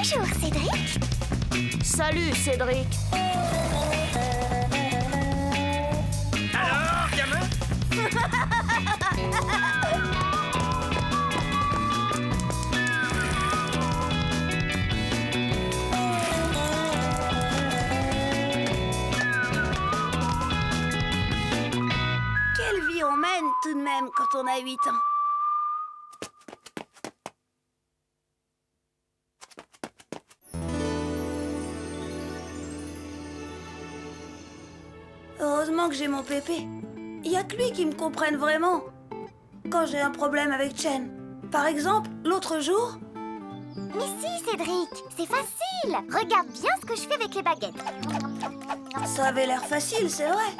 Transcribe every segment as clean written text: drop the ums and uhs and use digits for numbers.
Bonjour, Cédric. Salut, Cédric. Alors, gamin? Quelle vie on mène tout de même quand on a 8 ans. Heureusement que j'ai mon pépé. Il y a que lui qui me comprenne vraiment. Quand j'ai un problème avec Chen. Par exemple, l'autre jour... Mais si, Cédric, c'est facile. Regarde bien ce que je fais avec les baguettes. Ça avait l'air facile, c'est vrai.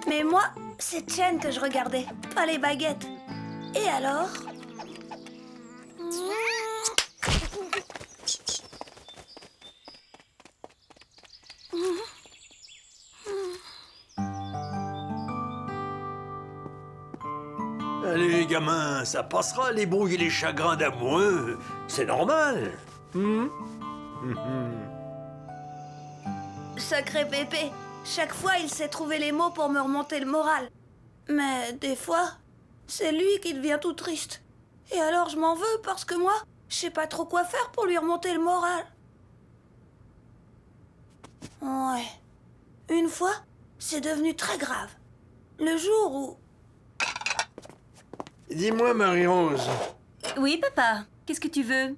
Mais moi, c'est Chen que je regardais, pas les baguettes. Et alors? Allez, gamin, ça passera, les brouilles et les chagrins d'amoureux. C'est normal. Sacré pépé. Chaque fois, il sait trouver les mots pour me remonter le moral. Mais des fois, c'est lui qui devient tout triste. Et alors je m'en veux parce que moi, je sais pas trop quoi faire pour lui remonter le moral. Ouais. Une fois, c'est devenu très grave. Le jour où... Dis-moi, Marie-Rose. Oui, papa. Qu'est-ce que tu veux?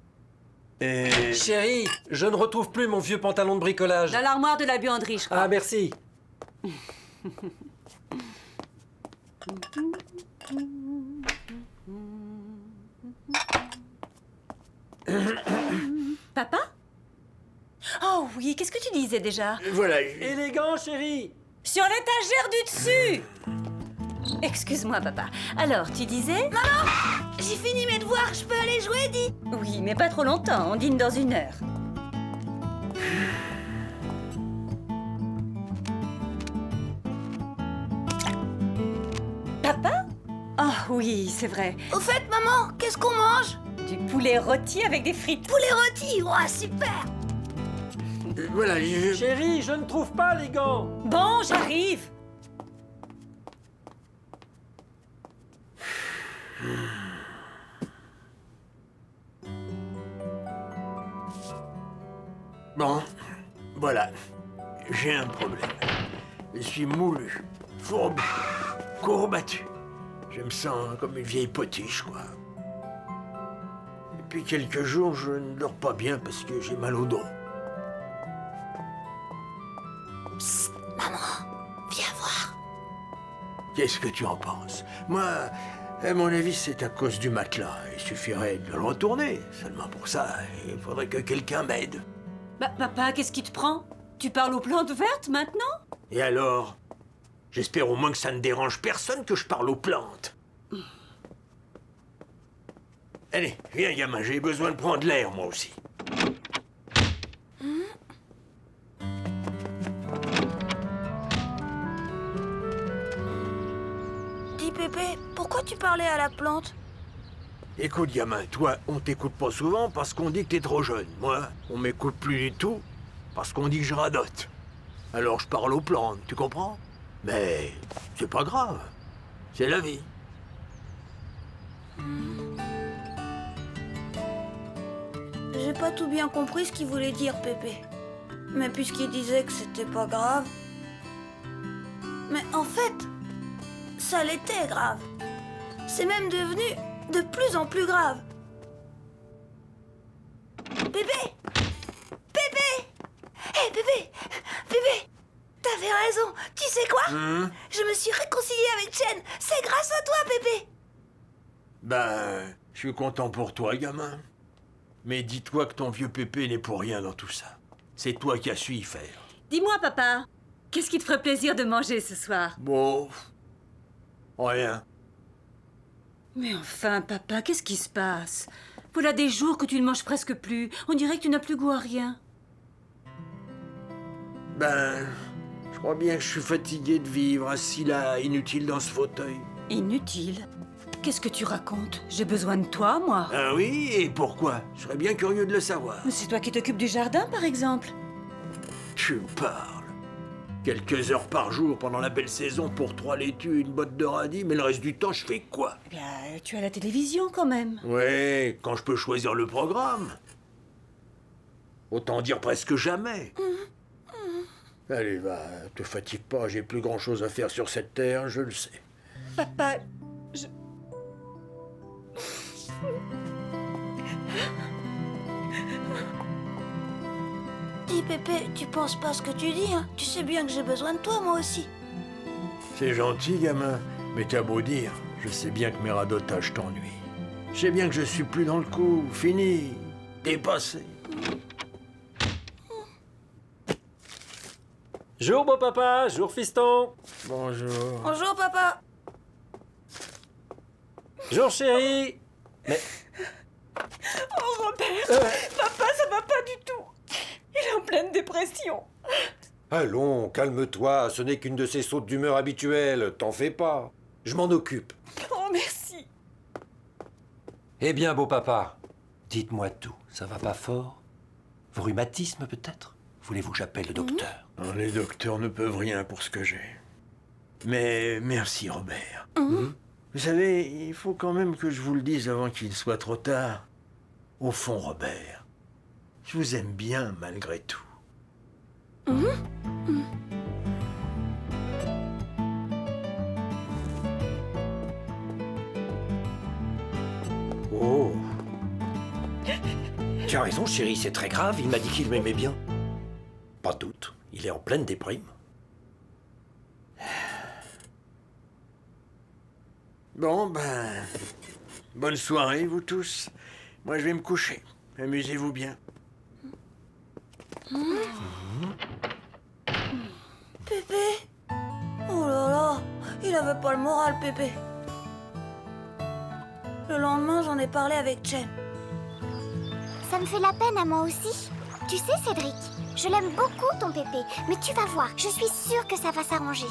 Chérie, je ne retrouve plus mon vieux pantalon de bricolage. Dans l'armoire de la buanderie, je crois. Ah, merci. Papa? Oh oui, qu'est-ce que tu disais déjà? Voilà. Élégant, chérie. Sur l'étagère du dessus! Excuse-moi, papa. Alors, tu disais? J'ai fini mes devoirs, je peux aller jouer, dis. Oui, mais pas trop longtemps, on dîne dans 1 heure. Papa? Oh oui, c'est vrai. Au fait, maman, qu'est-ce qu'on mange? Du poulet rôti avec des frites. Poulet rôti, ouah, super. Voilà, Chérie, je ne trouve pas les gants. Bon, j'arrive. Bon, voilà. J'ai un problème. Je suis moulu, fourbu, courbattu. Je me sens comme une vieille potiche, quoi. Depuis quelques jours, je ne dors pas bien parce que j'ai mal au dos. Psst, maman, viens voir. Qu'est-ce que tu en penses? Moi, à mon avis, c'est à cause du matelas. Il suffirait de le retourner. Seulement pour ça, il faudrait que quelqu'un m'aide. Bah, papa, qu'est-ce qui te prend? Tu parles aux plantes vertes maintenant? Et alors? J'espère au moins que ça ne dérange personne que je parle aux plantes. Allez, viens, gamin, j'ai besoin de prendre l'air, moi aussi. Dis, Pépé, pourquoi tu parlais à la plante? Écoute, gamin, toi, on t'écoute pas souvent parce qu'on dit que t'es trop jeune. Moi, on m'écoute plus du tout parce qu'on dit que je radote. Alors je parle aux plantes, tu comprends? Mais c'est pas grave. C'est la vie. J'ai pas tout bien compris ce qu'il voulait dire, Pépé. Mais puisqu'il disait que c'était pas grave... Mais en fait, ça l'était grave. C'est même devenu de plus en plus grave. Pépé! Pépé! Hé, Pépé! Pépé! T'avais raison. Tu sais quoi? Je me suis réconciliée avec Chen. C'est grâce à toi, Pépé. Ben, je suis content pour toi, gamin. Mais dis-toi que ton vieux Pépé n'est pour rien dans tout ça. C'est toi qui as su y faire. Dis-moi, papa, qu'est-ce qui te ferait plaisir de manger ce soir? Bon, rien. Mais enfin, papa, qu'est-ce qui se passe? Voilà des jours que tu ne manges presque plus. On dirait que tu n'as plus goût à rien. Ben, je crois bien que je suis fatigué de vivre assis là, inutile dans ce fauteuil. Inutile. Qu'est-ce que tu racontes? J'ai besoin de toi, moi. Ah oui, et pourquoi? Je serais bien curieux de le savoir. Mais c'est toi qui t'occupes du jardin, par exemple. Tu me parles. Quelques heures par jour pendant la belle saison pour 3 laitues et une botte de radis, mais le reste du temps, je fais quoi? Eh bien, tu as la télévision, quand même. Ouais, quand je peux choisir le programme. Autant dire presque jamais. Allez, va, te fatigue pas, j'ai plus grand-chose à faire sur cette terre, je le sais. Papa, Dis Pépé, tu penses pas ce que tu dis, hein? Tu sais bien que j'ai besoin de toi, moi aussi. C'est gentil, gamin, mais t'as beau dire, je sais bien que mes radotages t'ennuient. Je sais bien que je suis plus dans le coup, fini, dépassé. Jour beau papa, jour fiston. Bonjour. Bonjour, papa. Jour chérie. Mais Oh, Robert, papa, ça va pas du tout. Il est en pleine dépression. Allons, calme-toi, ce n'est qu'une de ces sautes d'humeur habituelles, t'en fais pas. Je m'en occupe. Oh, merci. eh bien beau papa, dites-moi tout, ça va pas fort? Rhumatisme peut-être? Voulez-vous que j'appelle le docteur? Non, les docteurs ne peuvent rien pour ce que j'ai. Mais merci, Robert. Vous savez, il faut quand même que je vous le dise avant qu'il soit trop tard. Au fond, Robert, je vous aime bien malgré tout. Oh. Tu as raison, chérie, c'est très grave, il m'a dit qu'il m'aimait bien. Pas de doute, il est en pleine déprime. Bon, ben... Bonne soirée, vous tous. Moi, je vais me coucher. Amusez-vous bien. Pépé. Oh là là, il avait pas le moral, Pépé. Le lendemain, j'en ai parlé avec Chen. Ça me fait la peine à moi aussi. Tu sais, Cédric, je l'aime beaucoup, ton pépé. Mais tu vas voir, je suis sûre que ça va s'arranger.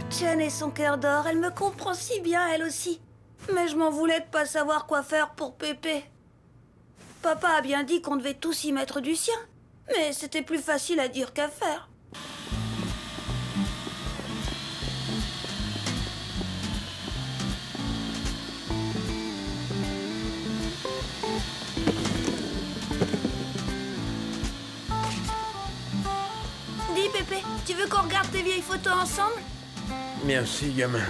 Chen et son cœur d'or, elle me comprend si bien, elle aussi. Mais je m'en voulais de pas savoir quoi faire pour Pépé. Papa a bien dit qu'on devait tous y mettre du sien. Mais c'était plus facile à dire qu'à faire. Dis Pépé, tu veux qu'on regarde tes vieilles photos ensemble? Merci, gamin.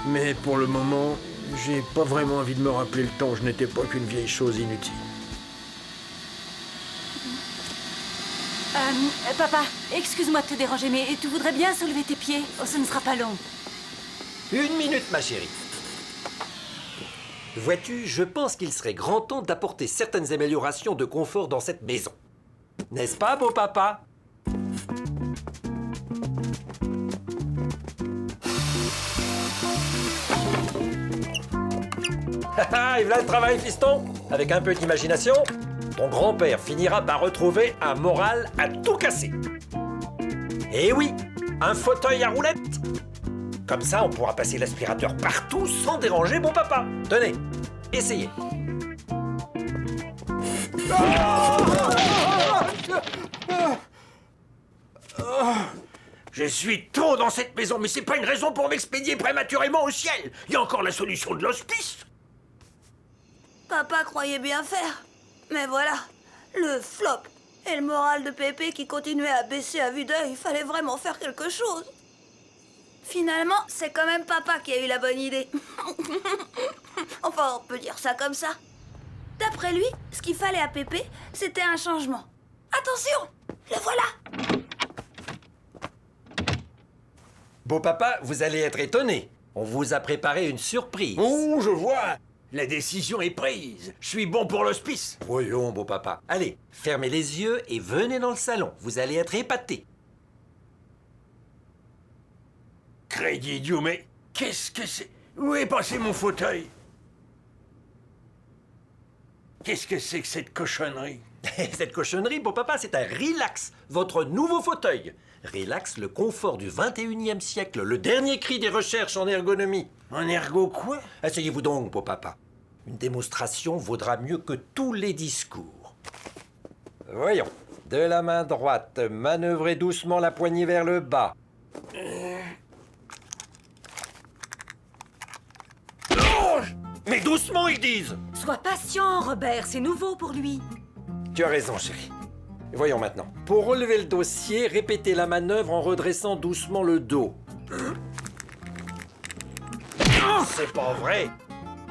Mais pour le moment, j'ai pas vraiment envie de me rappeler le temps où je n'étais pas qu'une vieille chose inutile. Papa, excuse-moi de te déranger, mais tu voudrais bien soulever tes pieds? Oh, ce ne sera pas long. 1 minute ma chérie. Vois-tu, je pense qu'il serait grand temps d'apporter certaines améliorations de confort dans cette maison. N'est-ce pas beau papa? Et voilà le travail, fiston. Avec un peu d'imagination, ton grand-père finira par retrouver un moral à tout casser. Eh oui, un fauteuil à roulettes. Comme ça, on pourra passer l'aspirateur partout sans déranger mon papa. Tenez, essayez. Je suis trop dans cette maison, mais c'est pas une raison pour m'expédier prématurément au ciel. Il y a encore la solution de l'hospice. Papa croyait bien faire. Mais voilà, le flop et le moral de Pépé qui continuait à baisser à vue d'œil, il fallait vraiment faire quelque chose. Finalement, c'est quand même papa qui a eu la bonne idée. Enfin, on peut dire ça comme ça. D'après lui, ce qu'il fallait à Pépé, c'était un changement. Attention, le voilà. Beau papa, vous allez être étonné. On vous a préparé une surprise. Oh, je vois. La décision est prise. Je suis bon pour l'hospice. Voyons, beau papa. Allez, fermez les yeux et venez dans le salon. Vous allez être épaté. Crédit idiot, mais qu'est-ce que c'est? Où est passé mon fauteuil? Qu'est-ce que c'est que cette cochonnerie? Cette cochonnerie, pour papa, c'est un Relax, votre nouveau fauteuil. Relax, le confort du 21e siècle, le dernier cri des recherches en ergonomie. Un ergot quoi? Asseyez-vous donc, pour papa. Une démonstration vaudra mieux que tous les discours. Voyons. De la main droite, manœuvrez doucement la poignée vers le bas. Oh, mais doucement, ils disent! Sois patient, Robert, c'est nouveau pour lui. Tu as raison, chérie. Voyons maintenant. Pour relever le dossier, répétez la manœuvre en redressant doucement le dos. C'est pas vrai.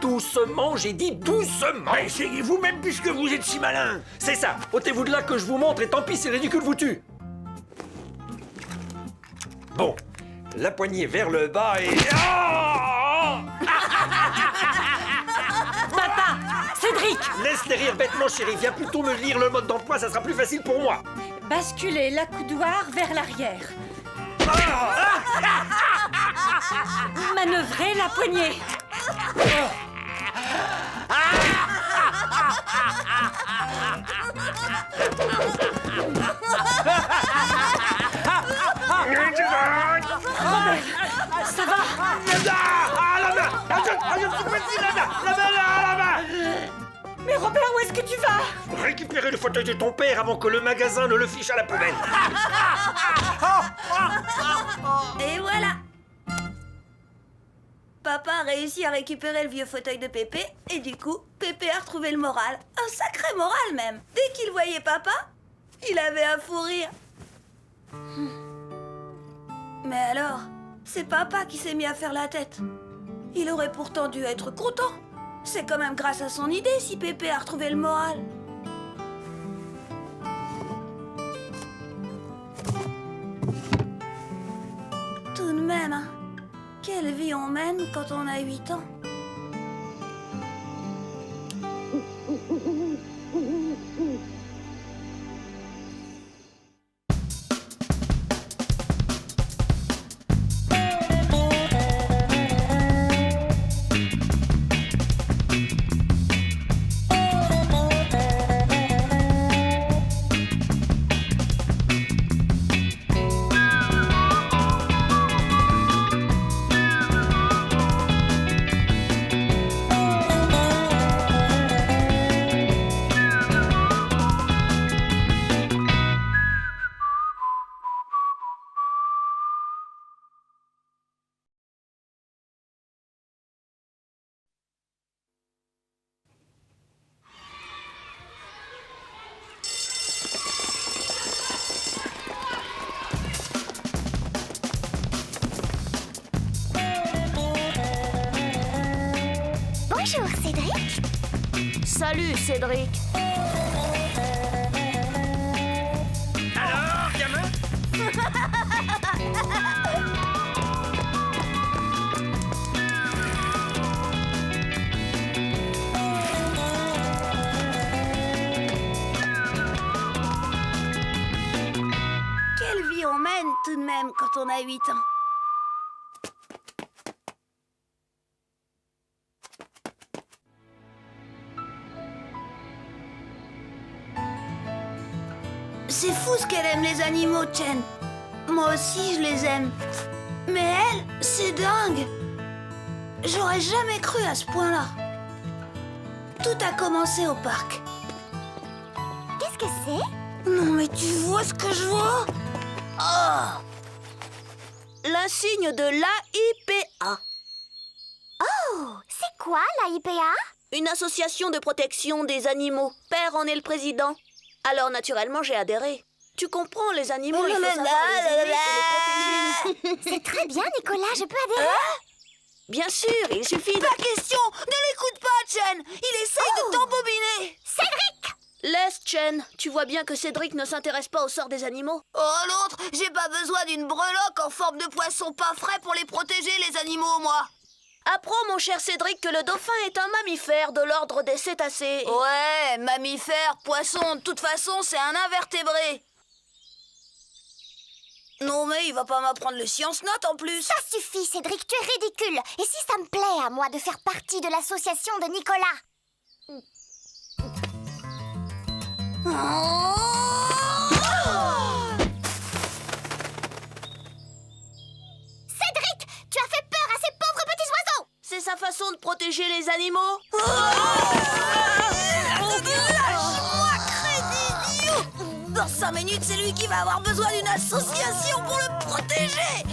Doucement, j'ai dit doucement. Bah, essayez vous-même puisque vous êtes si malin. C'est ça. Ôtez-vous de là que je vous montre et tant pis si le ridicule vous tue. Bon, la poignée vers le bas et... Ah! Papa! Cédric! Laisse les rires bêtement, chérie. Viens plutôt me lire le mode d'emploi, ça sera plus facile pour moi. Basculez l'accoudoir vers l'arrière. Manœuvrez la poignée. Ça va? Mais Robert, où est-ce que tu vas? Récupérer le fauteuil de ton père avant que le magasin ne le fiche à la poubelle. Et voilà. Papa a réussi à récupérer le vieux fauteuil de Pépé et du coup, Pépé a retrouvé le moral. Un sacré moral même. Dès qu'il voyait papa, il avait un fou rire. Mais alors, c'est papa qui s'est mis à faire la tête. Il aurait pourtant dû être content. C'est quand même grâce à son idée si Pépé a retrouvé le moral. Tout de même, hein. Quelle vie on mène quand on a 8 ans. Bonjour, Cédric. Salut, Cédric. Alors, gamin? Quelle vie on mène tout de même quand on a 8 ans. C'est fou ce qu'elle aime les animaux, Chen. Moi aussi, je les aime. Mais elle, c'est dingue. J'aurais jamais cru à ce point-là. Tout a commencé au parc. Qu'est-ce que c'est? Non, mais tu vois ce que je vois? Oh! L'insigne de l'AIPA. Oh, c'est quoi la IPA? Une association de protection des animaux. Père en est le président. Alors naturellement, j'ai adhéré. Tu comprends, les animaux, il faut savoir les aimer et les protéger. C'est très bien, Nicolas, je peux adhérer? Bien sûr, il suffit de... Pas question! Ne l'écoute pas, Chen! Il essaye de t'embobiner! Cédric! Laisse, Chen. Tu vois bien que Cédric ne s'intéresse pas au sort des animaux. Oh, l'autre! J'ai pas besoin d'une breloque en forme de poisson pas frais pour les protéger, les animaux, moi! Apprends, mon cher Cédric, que le dauphin est un mammifère de l'ordre des cétacés. Ouais, mammifère, poisson, de toute façon, c'est un invertébré. Non, mais il va pas m'apprendre les sciences notes en plus. Ça suffit, Cédric, tu es ridicule. Et si ça me plaît à moi de faire partie de l'association de Nicolas? Cédric, tu as fait peur à ces pauvres petits oiseaux. C'est sa façon de protéger les animaux. Lâche-moi, crédit idiot! Dans 5 minutes, c'est lui qui va avoir besoin d'une association pour le protéger.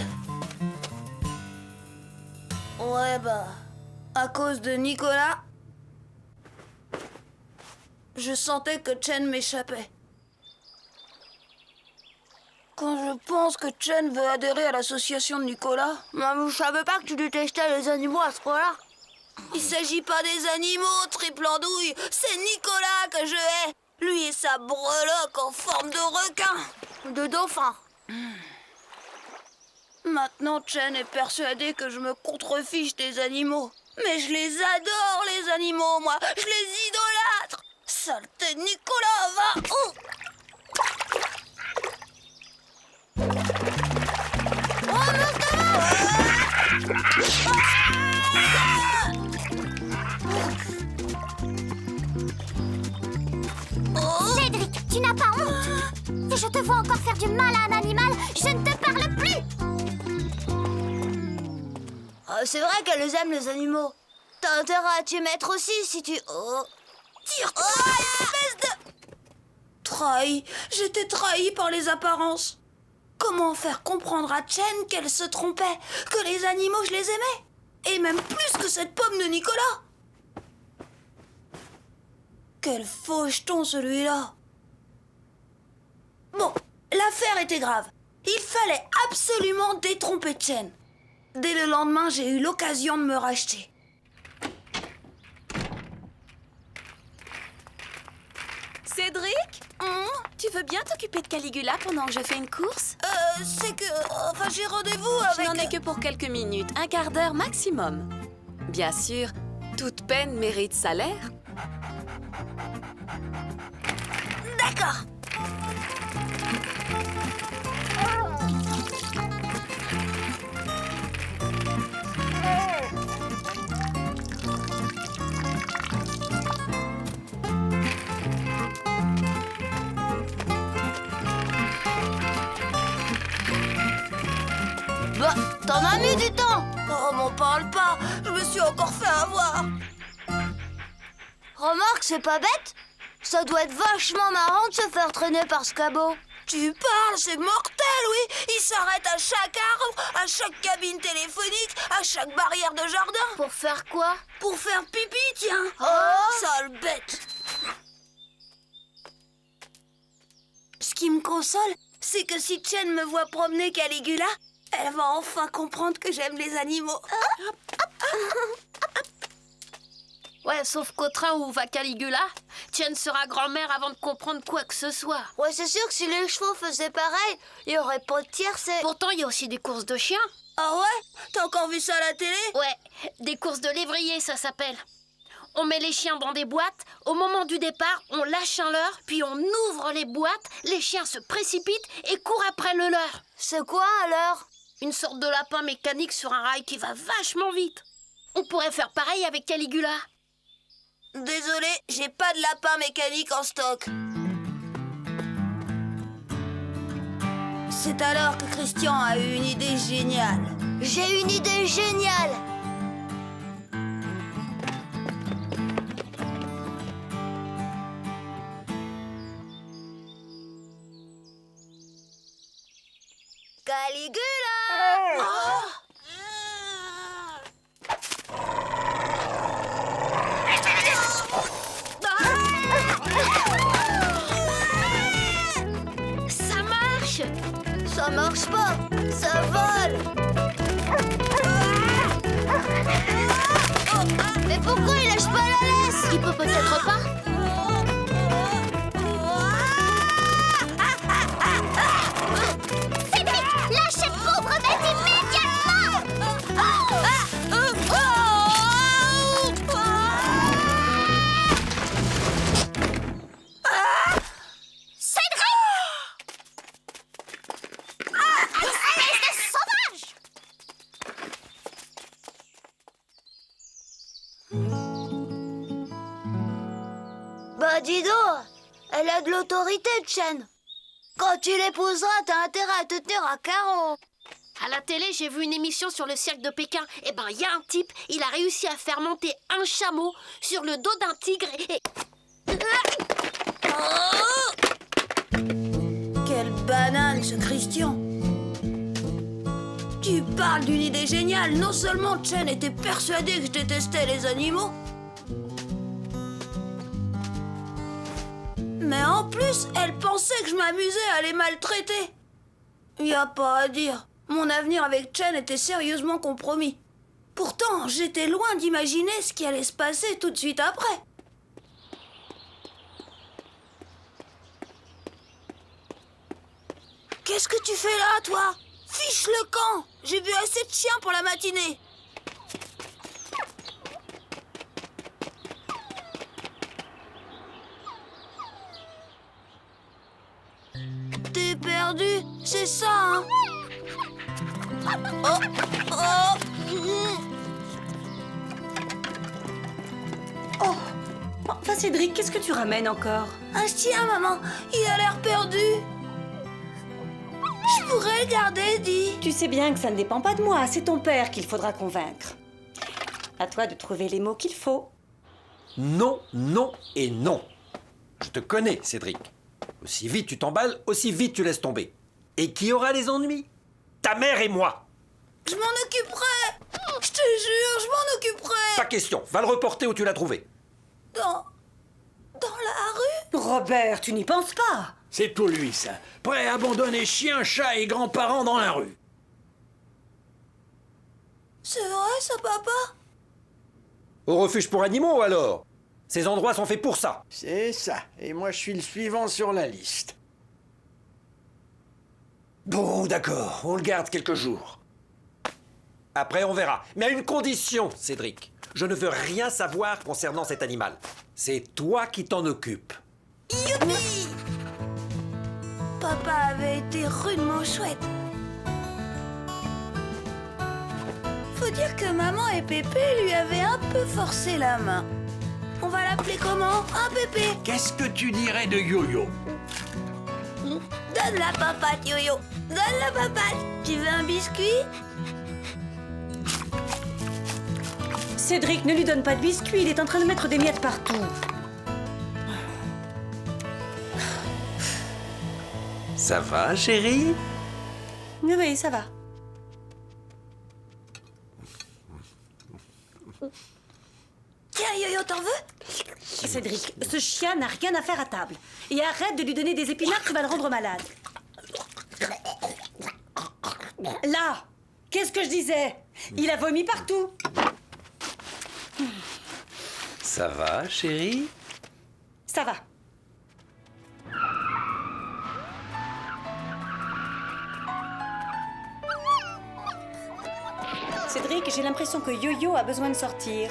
Ouais, bah, à cause de Nicolas, je sentais que Chen m'échappait. Quand je pense que Chen veut adhérer à l'association de Nicolas... Maman, je savais pas que tu détestais les animaux à ce point-là. Il s'agit pas des animaux, triple andouille. C'est Nicolas que je hais. Lui et sa breloque en forme de requin. De dauphin. Maintenant, Chen est persuadé que je me contrefiche des animaux. Mais je les adore, les animaux, moi. Je les idolâtre. Saleté de Nicolas, va. Oh. Cédric, tu n'as pas honte? Si je te vois encore faire du mal à un animal, je ne te parle plus. C'est vrai qu'elle les aime, les animaux. T'as intérêt à t'y mettre aussi si tu... Tire-toi, espèce de... Trahi. J'étais trahi par les apparences. Comment faire comprendre à Chen qu'elle se trompait, que les animaux, je les aimais? Et même plus que cette pomme de Nicolas. Quel faux jeton, celui-là. Bon, l'affaire était grave. Il fallait absolument détromper Chen. Dès le lendemain, j'ai eu l'occasion de me racheter. Cédric, tu veux bien t'occuper de Caligula pendant que je fais une course? C'est que... Enfin, j'ai rendez-vous avec... Je n'en ai que pour quelques minutes, un quart d'heure maximum. Bien sûr, toute peine mérite salaire. D'accord. Bah, t'en as mis du temps. Oh, m'en parle pas. Je me suis encore fait avoir. Remarque, c'est pas bête. Ça doit être vachement marrant de se faire traîner par ce cabot. Tu parles, c'est mortel, oui. Il s'arrête à chaque arbre, à chaque cabine téléphonique, à chaque barrière de jardin. Pour faire quoi? Pour faire pipi, tiens. Oh. Sale bête. Ce qui me console, c'est que si Chen me voit promener Caligula, elle va enfin comprendre que j'aime les animaux. Ouais, sauf qu'au train où va Caligula, Chen sera grand-mère avant de comprendre quoi que ce soit. Ouais, c'est sûr que si les chevaux faisaient pareil, il n'y aurait pas de tiercé. Pourtant, il y a aussi des courses de chiens. Ah ouais? T'as encore vu ça à la télé? Ouais, des courses de lévrier, ça s'appelle. On met les chiens dans des boîtes, au moment du départ, on lâche un leurre, puis on ouvre les boîtes, les chiens se précipitent et courent après le leurre. C'est quoi alors? Une sorte de lapin mécanique sur un rail qui va vachement vite. On pourrait faire pareil avec Caligula. Désolé, j'ai pas de lapin mécanique en stock. C'est alors que Christian a eu une idée géniale. J'ai une idée géniale. Caligula! Oh! Ça marche! Ça marche pas, ça vole. Mais pourquoi il lâche pas la laisse? Il peut peut-être pas. Cédric, lâche cette pauvre bête immédiatement. Cédric! Espèce de sauvage! Elle a de l'autorité, Chen. Quand tu l'épouseras, t'as intérêt à te tenir à carreau. À la télé, j'ai vu une émission sur le cirque de Pékin. Eh ben, il y a un type, il a réussi à faire monter un chameau sur le dos d'un tigre et... Quelle banane, ce Christian! Tu parles d'une idée géniale. Non seulement Chen était persuadée que je détestais les animaux, mais en plus, elle pensait que je m'amusais à les maltraiter. Y a pas à dire. Mon avenir avec Chen était sérieusement compromis. Pourtant, j'étais loin d'imaginer ce qui allait se passer tout de suite après. Qu'est-ce que tu fais là, toi? Fiche le camp! J'ai vu assez de chiens pour la matinée. T'es perdu, c'est ça, hein? Oh, Oh, enfin Cédric, qu'est-ce que tu ramènes encore? un chien, maman. Il a l'air perdu. Je pourrais le garder, dis. Tu sais bien que ça ne dépend pas de moi, c'est ton père qu'il faudra convaincre. À toi de trouver les mots qu'il faut. Non, non et non. Je te connais, Cédric. Aussi vite tu t'emballes, aussi vite tu laisses tomber. Et qui aura les ennuis? Ta mère et moi. Je m'en occuperai. Je te jure, je m'en occuperai. Pas question, va le reporter où tu l'as trouvé. Dans la rue? Robert, tu n'y penses pas? C'est pour lui, ça. Prêt à abandonner chiens, chats et grands-parents dans la rue. C'est vrai, ça, papa? Au refuge pour animaux, alors? Ces endroits sont faits pour ça. C'est ça. Et moi, je suis le suivant sur la liste. Bon, d'accord, on le garde quelques jours. Après, on verra. Mais à une condition, Cédric. Je ne veux rien savoir concernant cet animal. C'est toi qui t'en occupes. Youpi! Papa avait été rudement chouette. Faut dire que maman et Pépé lui avaient un peu forcé la main. On va l'appeler comment, hein, Pépé? Qu'est-ce que tu dirais de Yo-Yo? Donne la papate, Yo-Yo. Donne la papate. Tu veux un biscuit? Cédric, ne lui donne pas de biscuits, il est en train de mettre des miettes partout. Ça va, chérie? Oui, ça va. Tiens, Yo-Yo, t'en veux? Cédric, ce chien n'a rien à faire à table. Et arrête de lui donner des épinards, tu vas le rendre malade. Là, qu'est-ce que je disais? Il a vomi partout. Ça va, chérie? Ça va. Cédric, j'ai l'impression que Yo-Yo a besoin de sortir.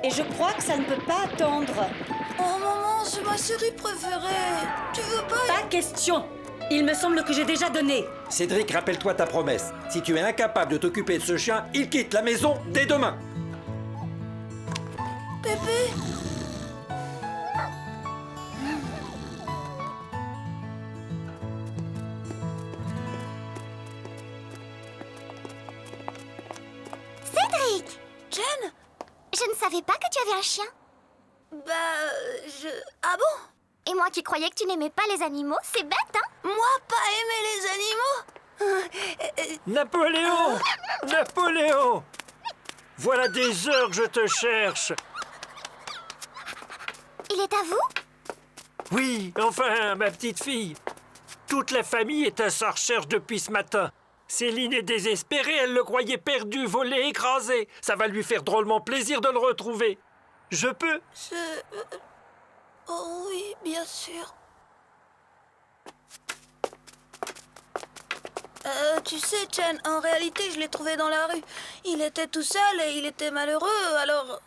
Et je crois que ça ne peut pas attendre. Oh, maman, c'est ma série préférée. Tu veux pas... Pas question. Il me semble que j'ai déjà donné. Cédric, rappelle-toi ta promesse. Si tu es incapable de t'occuper de ce chien, il quitte la maison dès demain. Pépé? Cédric! Jen? Je ne savais pas que tu avais un chien. Ah bon? Et moi qui croyais que tu n'aimais pas les animaux, c'est bête, hein? Moi, pas aimer les animaux? Napoléon! Napoléon! Voilà des heures que je te cherche. Il est à vous? Oui, enfin, ma petite fille. Toute la famille est à sa recherche depuis ce matin. Céline est désespérée, elle le croyait perdu, volé, écrasé. Ça va lui faire drôlement plaisir de le retrouver. Je peux? Oh oui, bien sûr. Tu sais, Chen, en réalité, je l'ai trouvé dans la rue. Il était tout seul et il était malheureux, alors...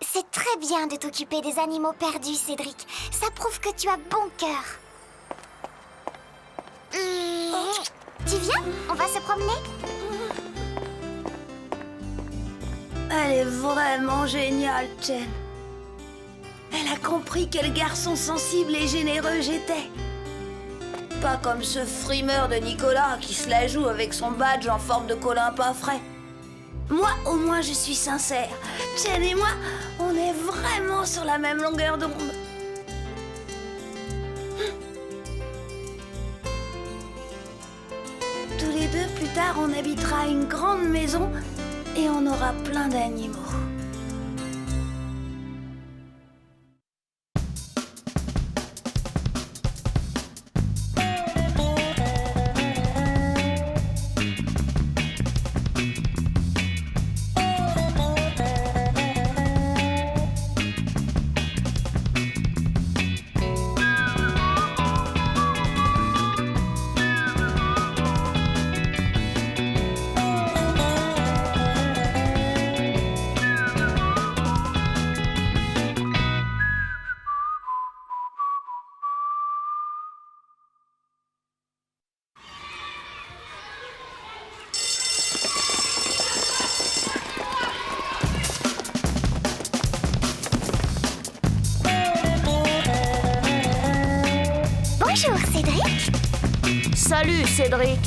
C'est très bien de t'occuper des animaux perdus, Cédric. Ça prouve que tu as bon cœur. Tu viens? On va se promener? Elle est vraiment géniale, Chen. Elle a compris quel garçon sensible et généreux j'étais. Pas comme ce frimeur de Nicolas qui se la joue avec son badge en forme de colin pas frais. Moi, au moins, je suis sincère. Chen et moi, on est vraiment sur la même longueur d'onde. Tous les deux, plus tard, on habitera une grande maison et on aura plein d'animaux. Bonjour, Cédric. Salut, Cédric.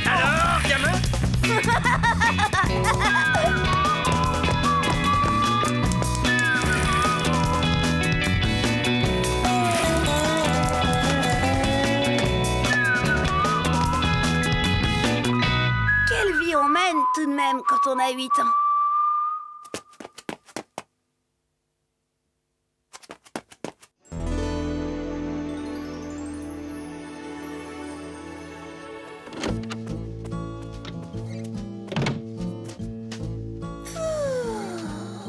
Alors, gamin? Quelle vie on mène tout de même quand on a 8 ans.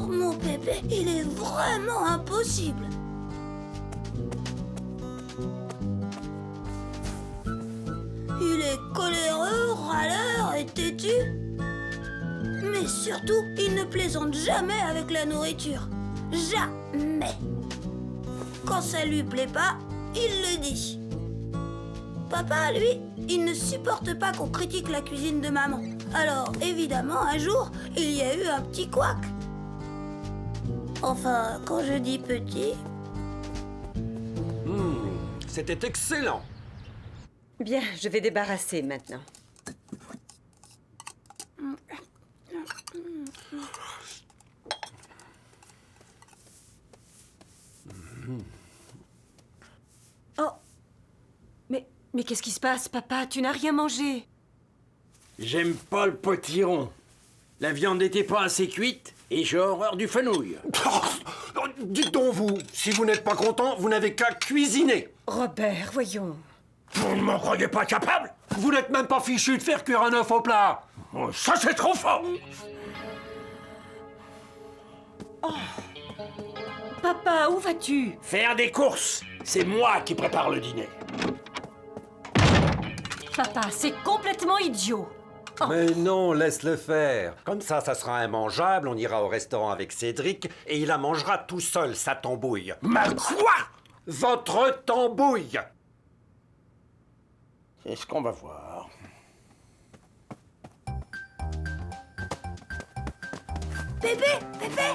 Mon bébé, il est vraiment impossible. Il est coléreux, râleur et têtu. Mais surtout, il ne plaisante jamais avec la nourriture. Jamais. Quand ça lui plaît pas, il le dit. Papa, lui, il ne supporte pas qu'on critique la cuisine de maman. Alors, évidemment, un jour, il y a eu un petit couac. Enfin, quand je dis petit... C'était excellent. Bien, je vais débarrasser maintenant. Oh, mais qu'est-ce qui se passe, papa? Tu n'as rien mangé. J'aime pas le potiron. La viande n'était pas assez cuite et j'ai horreur du fenouil. Dites donc vous, si vous n'êtes pas content, vous n'avez qu'à cuisiner. Robert, voyons. Vous ne m'en croyez pas capable? Vous n'êtes même pas fichu de faire cuire un œuf au plat. Oh, ça, c'est trop fort. Papa, où vas-tu? Faire des courses. C'est moi qui prépare le dîner. Papa, c'est complètement idiot. Mais non, laisse-le faire. Comme ça sera immangeable, on ira au restaurant avec Cédric et il la mangera tout seul, sa tambouille. Ma quoi? Votre tambouille. C'est ce qu'on va voir. Pépé, Pépé!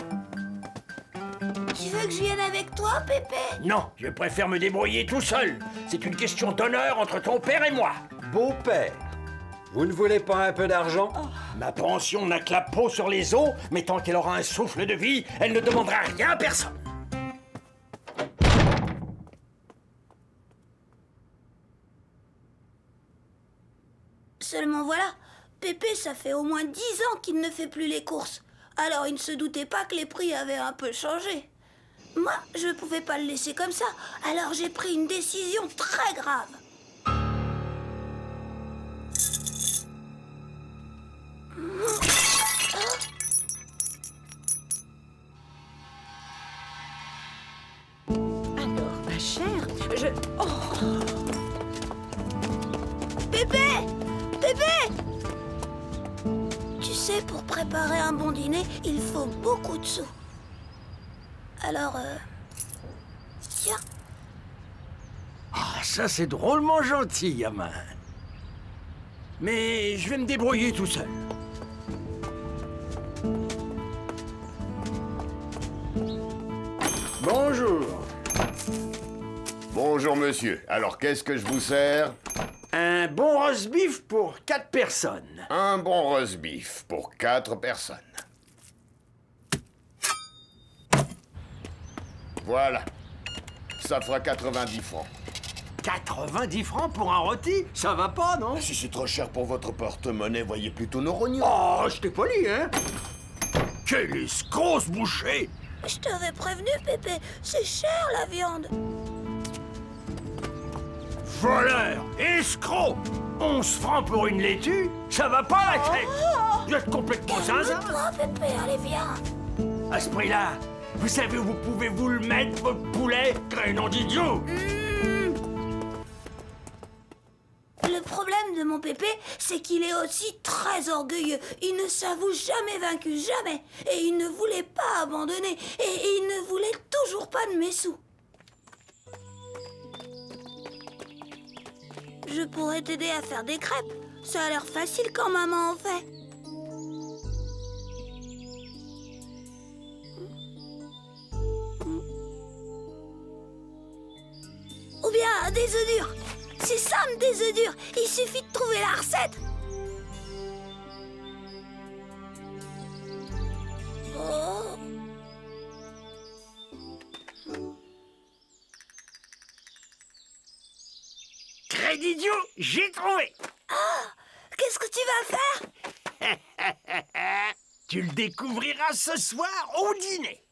Tu veux que je vienne avec toi, Pépé? Non, je préfère me débrouiller tout seul. C'est une question d'honneur entre ton père et moi. Beau-père, vous ne voulez pas un peu d'argent? Ma pension n'a que la peau sur les os, mais tant qu'elle aura un souffle de vie, elle ne demandera rien à personne. Seulement voilà, Pépé, ça fait au moins 10 ans qu'il ne fait plus les courses. Alors il ne se doutait pas que les prix avaient un peu changé. Moi, je ne pouvais pas le laisser comme ça, alors j'ai pris une décision très grave. Alors, ma chère, Pépé! Pépé! Tu sais, pour préparer un bon dîner, il faut beaucoup de sous. Alors, tiens. Ah, ça c'est drôlement gentil, gamin. Mais je vais me débrouiller tout seul. Bonjour monsieur, alors qu'est-ce que je vous sers? Un bon roast beef pour 4 personnes. Un bon roast beef pour 4 personnes. Voilà. Ça fera 90 francs. 90 francs pour un rôti? Ça va pas, non? Si c'est trop cher pour votre porte-monnaie, voyez plutôt nos rognons. Oh, je t'ai poli, hein? Quel escroc, ce boucher! Je t'avais prévenu, Pépé, c'est cher la viande. Voleur! Escroc! 11 francs pour une laitue? Ça va pas, la tête? Vous êtes complètement zinzin! Calme-toi, Pépé, allez, viens. À ce prix-là, vous savez où vous pouvez vous le mettre, votre poulet? Crénom d'idiot! Le problème de mon Pépé, c'est qu'il est aussi très orgueilleux. Il ne s'avoue jamais vaincu, jamais. Et il ne voulait pas abandonner. Et il ne voulait toujours pas de mes sous. Je pourrais t'aider à faire des crêpes. Ça a l'air facile quand maman en fait. Ou bien des œufs durs. C'est simple, des œufs durs. Il suffit de trouver la recette. Oh. Crédit idiot, j'ai trouvé! Ah, qu'est-ce que tu vas faire? Tu le découvriras ce soir au dîner.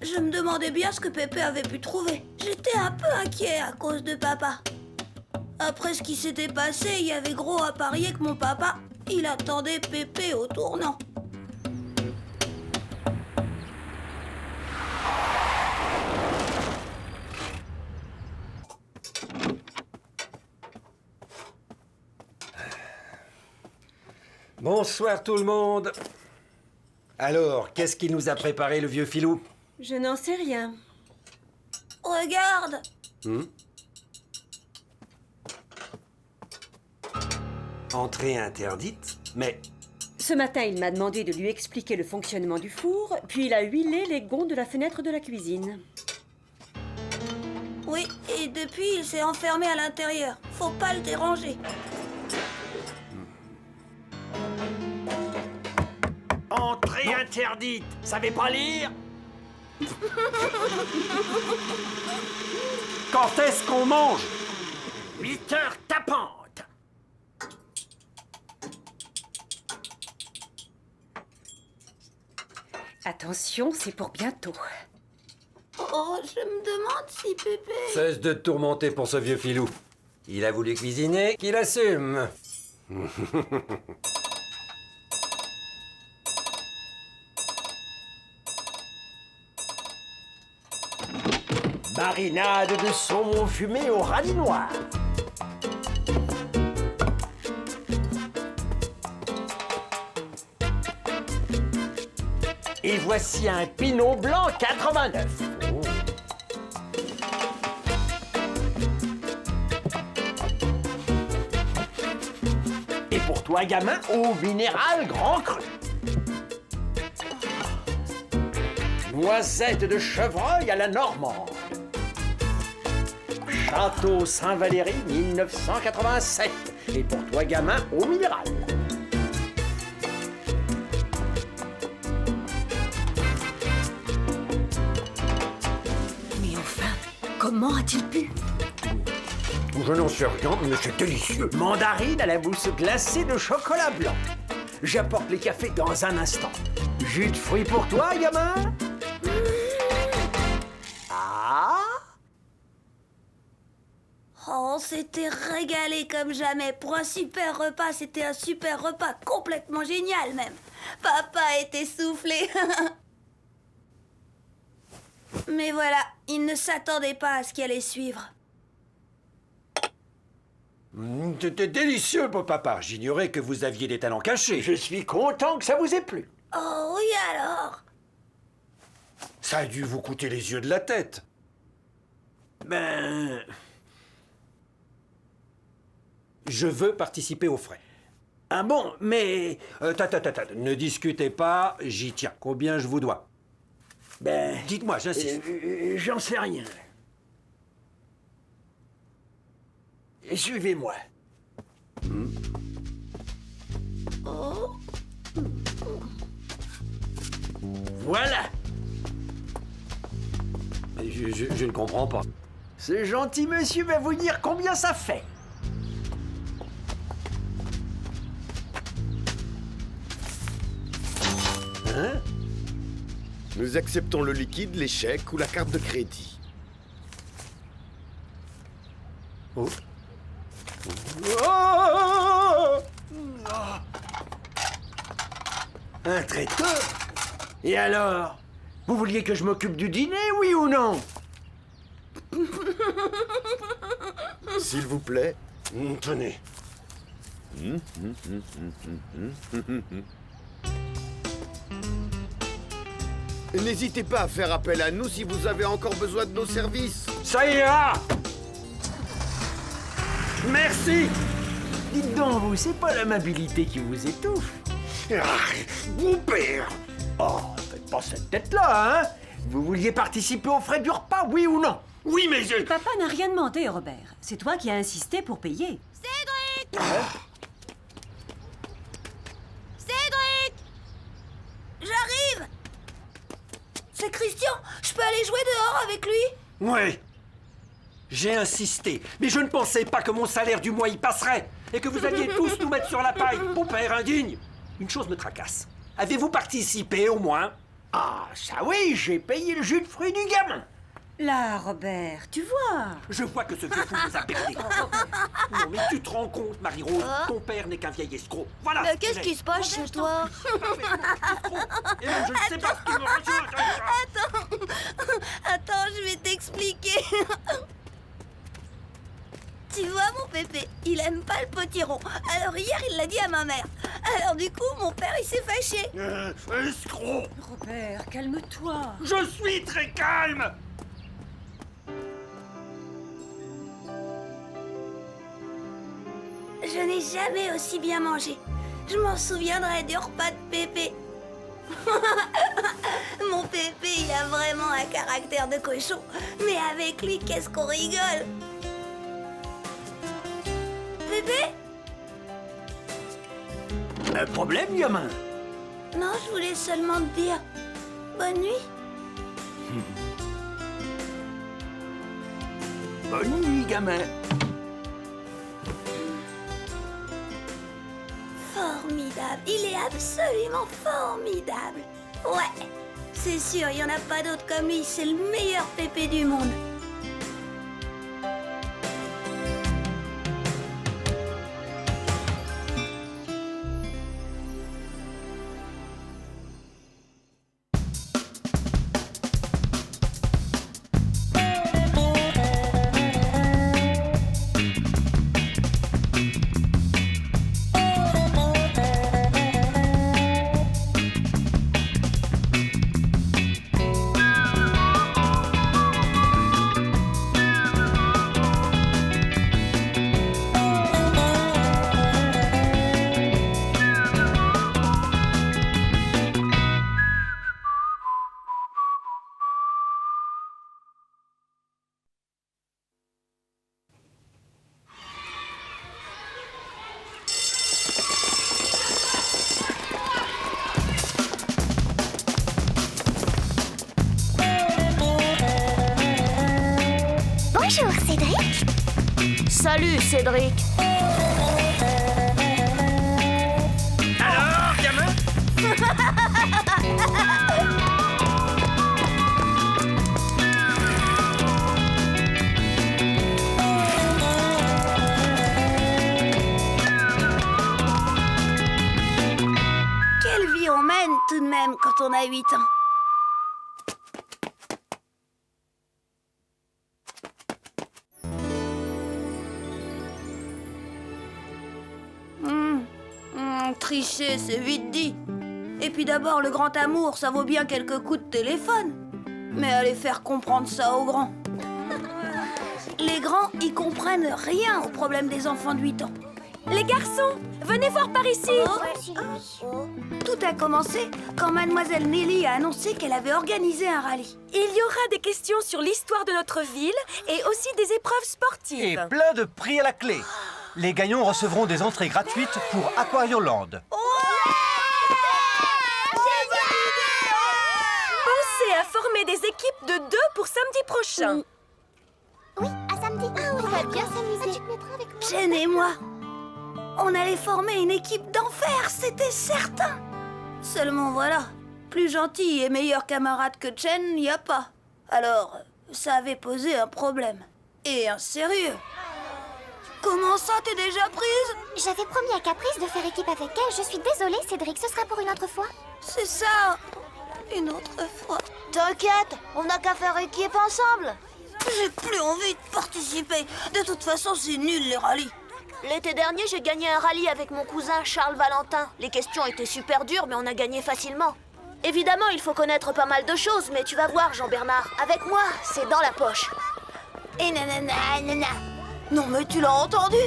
Je me demandais bien ce que Pépé avait pu trouver. J'étais un peu inquiet à cause de papa. Après ce qui s'était passé, il y avait gros à parier que mon papa, il attendait Pépé au tournant. Bonsoir tout le monde. Alors, qu'est-ce qu'il nous a préparé le vieux filou? Je n'en sais rien. Regarde. Entrée interdite, mais Ce matin, il m'a demandé de lui expliquer le fonctionnement du four, puis il a huilé les gonds de la fenêtre de la cuisine. Oui, et depuis, il s'est enfermé à l'intérieur. Faut pas le déranger. Entrée interdite. Savez pas lire? quand est-ce qu'on mange? 8 heures tapantes. Attention, c'est pour bientôt. Oh, je me demande si Pépé... Cesse de te tourmenter pour ce vieux filou. Il a voulu cuisiner, qu'il assume. Marinade de saumon fumé au radis noir. Et voici un pinot blanc 89. Et pour toi, gamin, eau minérale grand cru. Noisette de chevreuil à la normande. Château Saint-Valéry 1987. Et pour toi, gamin, eau minérale. Mais enfin, comment a-t-il pu? Je n'en sais rien, mais c'est délicieux. Mandarine à la mousse glacée de chocolat blanc. J'apporte les cafés dans un instant. Jus de fruits pour toi, gamin? Ah? Oh, c'était régalé comme jamais. Pour un super repas, c'était un super repas complètement génial même. Papa était soufflé. Mais voilà, il ne s'attendait pas à ce qui allait suivre. C'était délicieux, beau papa. J'ignorais que vous aviez des talents cachés. Je suis content que ça vous ait plu. Oh oui alors. Ça a dû vous coûter les yeux de la tête. Ben... Je veux participer aux frais. Ah bon, mais... Ne discutez pas, j'y tiens. Combien je vous dois? Ben... Dites-moi, j'insiste. J'en sais rien. Et suivez-moi. Voilà. Mais je ne comprends pas. Ce gentil monsieur va vous dire combien ça fait. Hein? Nous acceptons le liquide, les chèques ou la carte de crédit. Oh. Un traiteur? Et alors? Vous vouliez que je m'occupe du dîner, oui ou non? S'il vous plaît. Tenez. N'hésitez pas à faire appel à nous si vous avez encore besoin de nos services. Ça ira! Merci! Dites donc, vous, c'est pas l'amabilité qui vous étouffe. Mon père! Oh, faites pas cette tête-là, hein? Vous vouliez participer aux frais du repas, oui ou non? Oui, mais je... Papa n'a rien demandé, Robert. C'est toi qui as insisté pour payer. Cédric! Cédric! J'arrive! C'est Christian! Je peux aller jouer dehors avec lui? Ouais. J'ai insisté, mais je ne pensais pas que mon salaire du mois y passerait et que vous alliez tous nous mettre sur la paille, mon père indigne. Une chose me tracasse. Avez-vous participé au moins? Ah, ça oui, j'ai payé le jus de fruits du gamin. Là, Robert, tu vois. Je vois que ce vieux fou vous a perdu. Non, mais tu te rends compte, Marie-Rose, ton père n'est qu'un vieil escroc. Voilà. Mais qu'est-ce qui se passe chez toi? Et même je ne sais pas ce qui me rassure. Attends, je vais t'expliquer. Tu vois, mon pépé, il aime pas le potiron. Alors hier, il l'a dit à ma mère. Alors du coup, mon père, il s'est fâché. Escroc! Robert, calme-toi. Je suis très calme! Je n'ai jamais aussi bien mangé. Je m'en souviendrai du repas de Pépé. Mon Pépé, il a vraiment un caractère de cochon. Mais avec lui, qu'est-ce qu'on rigole. Pépé? Un problème, gamin? Non, je voulais seulement te dire bonne nuit. Bonne nuit, gamin. Formidable. Il est absolument formidable. Ouais. C'est sûr, il n'y en a pas d'autre comme lui. C'est le meilleur Pépé du monde. Bonjour, Cédric. Salut, Cédric. Alors, gamin? Quelle vie on mène tout de même quand on a 8 ans. Tricher, c'est vite dit. Et puis d'abord, le grand amour, ça vaut bien quelques coups de téléphone. Mais allez faire comprendre ça aux grands. Les grands, ils comprennent rien aux problèmes des enfants de 8 ans. Les garçons, venez voir par ici. Tout a commencé quand Mademoiselle Nelly a annoncé qu'elle avait organisé un rallye. Il y aura des questions sur l'histoire de notre ville et aussi des épreuves sportives. Et plein de prix à la clé. Les gagnants recevront des entrées gratuites pour Aquarioland. Pensez à former des équipes de 2 pour samedi prochain. Oui, à samedi. Ah, on va bien s'amuser. Tu te mettras avec moi? Jen et moi, on allait former une équipe d'enfer, c'était certain. Seulement voilà, plus gentil et meilleur camarade que Jen, il n'y a pas. Alors, ça avait posé un problème. Et un sérieux. Comment ça, t'es déjà prise? J'avais promis à Caprice de faire équipe avec elle. Je suis désolée, Cédric, ce sera pour une autre fois. C'est ça, une autre fois. T'inquiète, on n'a qu'à faire équipe ensemble. J'ai plus envie de participer. De toute façon, c'est nul les rallyes. L'été dernier, j'ai gagné un rallye avec mon cousin Charles Valentin. Les questions étaient super dures, mais on a gagné facilement. Évidemment, il faut connaître pas mal de choses, mais tu vas voir, Jean-Bernard. Avec moi, c'est dans la poche. Et nanana. Non, mais tu l'as entendu?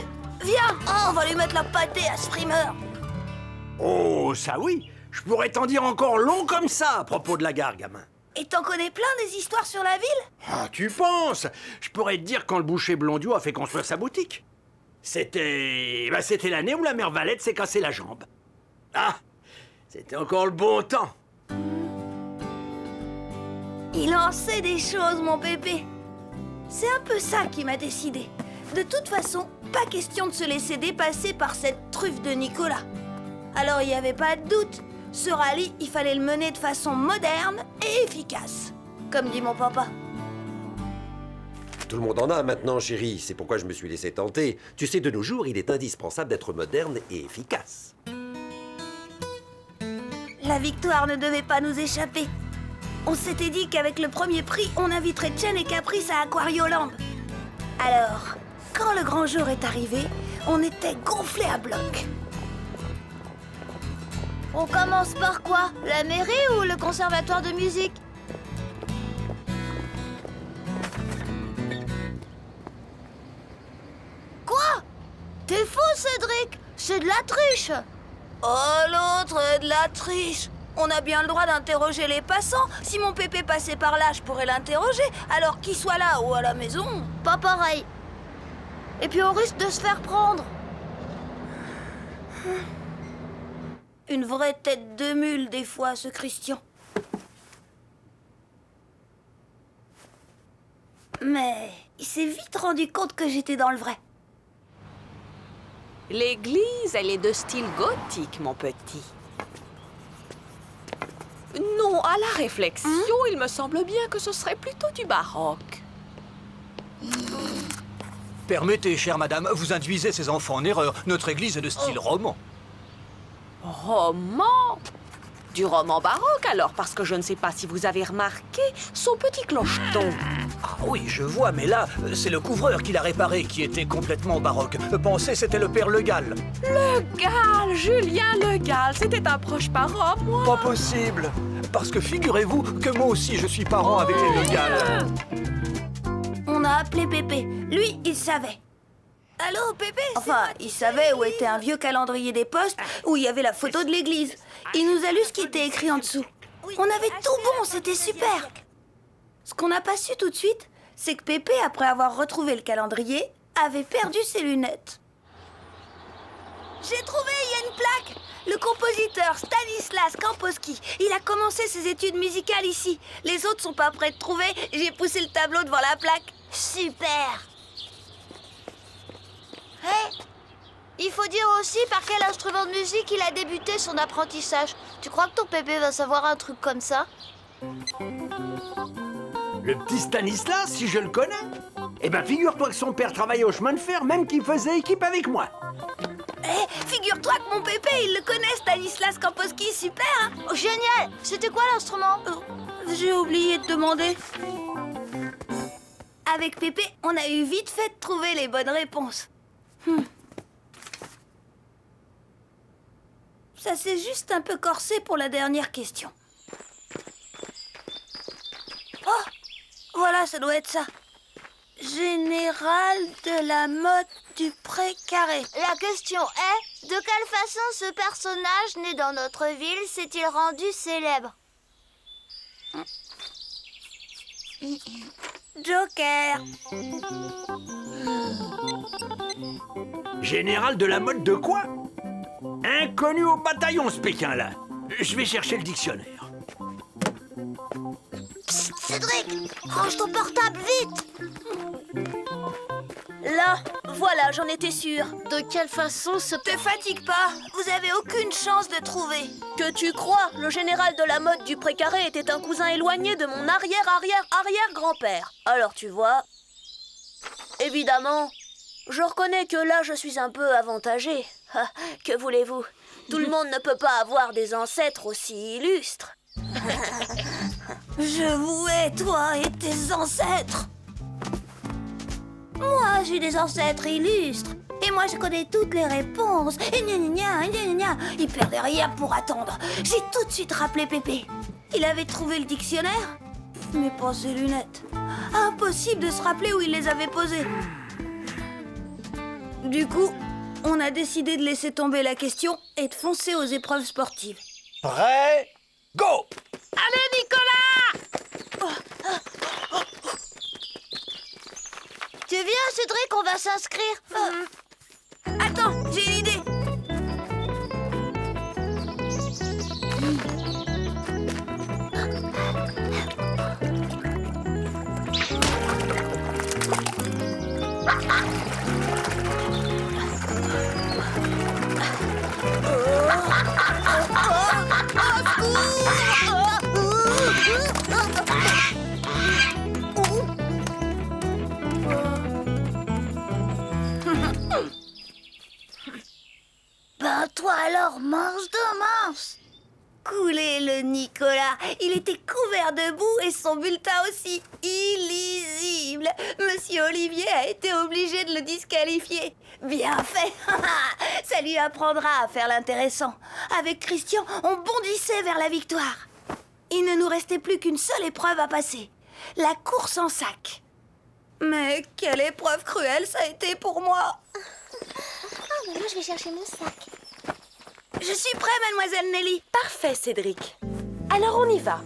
Viens, on va lui mettre la pâtée à ce frimeur. Oh, ça oui. Je pourrais t'en dire encore long comme ça à propos de la gare, gamin. Et t'en connais plein des histoires sur la ville? Ah, tu penses? Je pourrais te dire quand le boucher Blondiot a fait construire sa boutique. C'était l'année où la mère Valette s'est cassé la jambe. Ah, c'était encore le bon temps. Il en sait des choses, mon pépé. C'est un peu ça qui m'a décidé. De toute façon, pas question de se laisser dépasser par cette truffe de Nicolas. Alors il n'y avait pas de doute. Ce rallye, il fallait le mener de façon moderne et efficace. Comme dit mon papa. Tout le monde en a maintenant, chérie. C'est pourquoi je me suis laissé tenter. Tu sais, de nos jours, il est indispensable d'être moderne et efficace. La victoire ne devait pas nous échapper. On s'était dit qu'avec le premier prix, on inviterait Jen et Caprice à Aquarioland. Alors, quand le grand jour est arrivé, on était gonflés à bloc. On commence par quoi? La mairie ou le conservatoire de musique? Quoi? T'es fou, Cédric! C'est de la triche! Oh, l'autre de la triche! On a bien le droit d'interroger les passants. Si mon pépé passait par là, je pourrais l'interroger. Alors qu'il soit là ou à la maison. Pas pareil. Et puis on risque de se faire prendre. Une vraie tête de mule, des fois, ce Christian. Mais il s'est vite rendu compte que j'étais dans le vrai. L'église, elle est de style gothique, mon petit. Non, à la réflexion, il me semble bien que ce serait plutôt du baroque. Permettez, chère madame, vous induisez ces enfants en erreur. Notre église est de style roman. Roman? Du roman baroque alors, parce que je ne sais pas si vous avez remarqué son petit clocheton. Ah oui, je vois, mais là, c'est le couvreur qui l'a réparé qui était complètement baroque. Pensez, c'était le père Le Gall. Le Gall, Julien Le Gall, c'était un proche parent, moi. Pas possible, parce que figurez-vous que moi aussi je suis parent avec les Le Gall. On a appelé Pépé. Lui, il savait. Allô, Pépé? Enfin, il savait où était un vieux calendrier des postes où il y avait la photo de l'église. Il nous a lu ce qui était écrit en dessous. On avait tout bon, c'était super. Ce qu'on n'a pas su tout de suite, c'est que Pépé, après avoir retrouvé le calendrier, avait perdu ses lunettes. J'ai trouvé, il y a une plaque. Le compositeur Stanislas Kamposki, il a commencé ses études musicales ici. Les autres sont pas prêts de trouver, j'ai poussé le tableau devant la plaque. Super. Hé, il faut dire aussi par quel instrument de musique il a débuté son apprentissage. Tu crois que ton bébé va savoir un truc comme ça? Le petit Stanislas, si je le connais? Eh ben, figure-toi que son père travaillait au chemin de fer, même qu'il faisait équipe avec moi. Figure-toi que mon pépé, il le connaît, Stanislas Kamposki, super hein? Oh, génial. C'était quoi l'instrument? J'ai oublié de demander. Avec Pépé, on a eu vite fait de trouver les bonnes réponses. Ça s'est juste un peu corsé pour la dernière question. Oh, voilà, ça doit être ça. Général de la mode du Pré Carré. La question est, De quelle façon ce personnage né dans notre ville s'est-il rendu célèbre? Joker. Général de la mode de quoi? Inconnu au bataillon, ce Pékin-là. Je vais chercher le dictionnaire. Psst, Cédric, range ton portable, vite! Là, voilà, j'en étais sûre. De quelle façon ce... Te fatigue pas, vous avez aucune chance de trouver. Que tu crois, le général de la mode du Précaré était un cousin éloigné de mon arrière-arrière-arrière-grand-père. Alors tu vois... Évidemment, je reconnais que là je suis un peu avantagée. Ah, que voulez-vous? Tout le monde ne peut pas avoir des ancêtres aussi illustres. Je vous hais, toi et tes ancêtres. Moi, j'ai des ancêtres illustres. Et moi, je connais toutes les réponses. Et gna gna gna gna gna. Il perdait rien pour attendre. J'ai tout de suite rappelé Pépé. Il avait trouvé le dictionnaire, mais pas ses lunettes. Impossible de se rappeler où il les avait posées. Du coup, on a décidé de laisser tomber la question et de foncer aux épreuves sportives. Prêt? Go! Allez, Nicolas! Tu viens, Cédric, on va s'inscrire. Attends, j'ai une idée. Ben toi alors, mange de mince. Coulez le Nicolas. Il était couvert de boue et son bulletin aussi illisible. Monsieur Olivier a été obligé de le disqualifier. Bien fait. Ça lui apprendra à faire l'intéressant. Avec Christian, on bondissait vers la victoire. Il ne nous restait plus qu'une seule épreuve à passer. La course en sac. Mais quelle épreuve cruelle ça a été pour moi. Oh, maman, je vais chercher mon sac. Je suis prêt, mademoiselle Nelly. Parfait, Cédric. Alors on y va.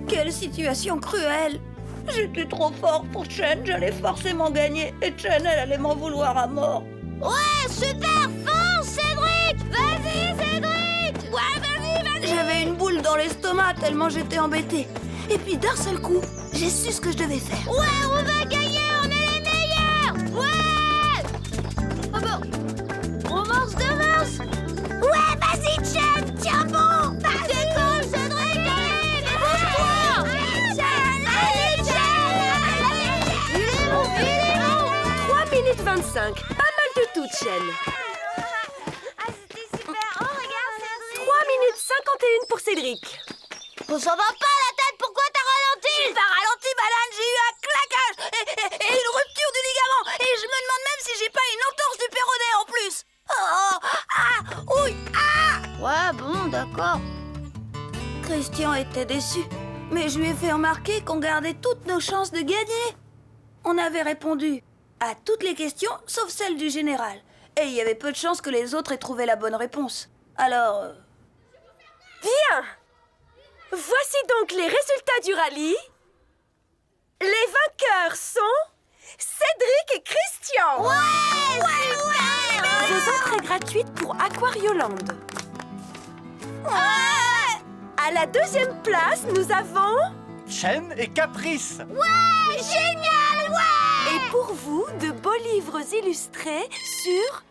Quelle situation cruelle. J'étais trop fort pour Chen, j'allais forcément gagner. Et Chen, elle allait m'en vouloir à mort. Ouais, super, fonce, Cédric! Vas-y, Cédric! Ouais, vas-y! J'avais une boule dans l'estomac tellement j'étais embêtée. Et puis d'un seul coup, j'ai su ce que je devais faire. Ouais, on va gagner, on est les meilleurs! Ouais! Oh bon, on mange de mince! Ouais, vas-y, Chen, tiens bon! T'es con, Cédric! Allez, dépêche-toi! Allez, Chen! Il est bon! 3 minutes 25. Pas mal de tout, Chen. Ah, c'était super! Oh, regarde, Cédric! 3 minutes 51 pour Cédric. On s'en va pas la tête, pourquoi t'as ralenti? J'ai pas ralenti, malade, j'ai eu un claquage et une rupture du ligament. Et je me demande même si j'ai pas une entorse du péroné en plus. Oh, ah, ouille, ah! Ouais, bon, d'accord. Christian était déçu, mais je lui ai fait remarquer qu'on gardait toutes nos chances de gagner. On avait répondu à toutes les questions, sauf celle du général. Et il y avait peu de chances que les autres aient trouvé la bonne réponse. Alors... Bien. Voici donc les résultats du rallye. Les vainqueurs sont Cédric et Christian. Ouais, super! Des entrées gratuites pour Aquarioland. À la deuxième place, nous avons... Chen et Caprice. Ouais, génial, ouais! Et pour vous, de beaux livres illustrés sur...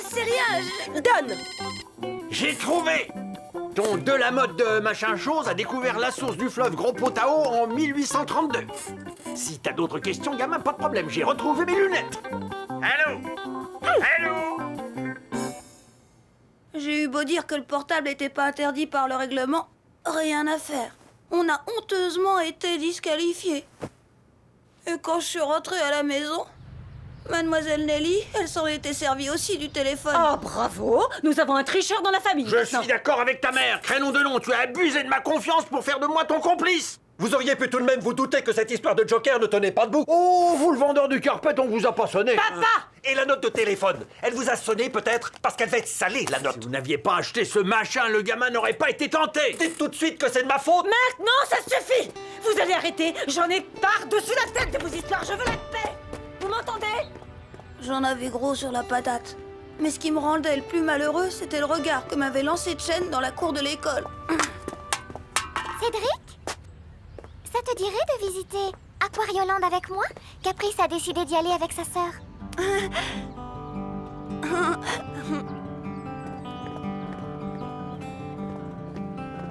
c'est rien, Donne. J'ai trouvé! Ton de la mode de machin chose a découvert la source du fleuve Gros Potao en 1832. Si t'as d'autres questions, gamin, pas de problème, j'ai retrouvé mes lunettes. Allô? Allô? J'ai eu beau dire que le portable n'était pas interdit par le règlement, rien à faire. On a honteusement été disqualifiés. Et quand je suis rentrée à la maison, mademoiselle Nelly, elle s'en était servie aussi du téléphone. Oh, bravo! Nous avons un tricheur dans la famille. Je suis d'accord avec ta mère, crénom de nom, tu as abusé de ma confiance pour faire de moi ton complice. Vous auriez pu tout de même vous douter que cette histoire de Joker ne tenait pas debout. Oh, vous le vendeur du carpet, on vous a pas sonné. Papa! Et la note de téléphone, elle vous a sonné peut-être parce qu'elle va être salée, la note. Si vous n'aviez pas acheté ce machin, le gamin n'aurait pas été tenté. Dites tout de suite que c'est de ma faute. Maintenant, ça suffit! Vous allez arrêter! J'en ai par-dessus la tête de vos histoires! Je veux la paix! Vous m'entendez? J'en avais gros sur la patate. Mais ce qui me rendait le plus malheureux, c'était le regard que m'avait lancé Chen dans la cour de l'école. Cédric, ça te dirait de visiter Aquarioland avec moi? Caprice a décidé d'y aller avec sa sœur.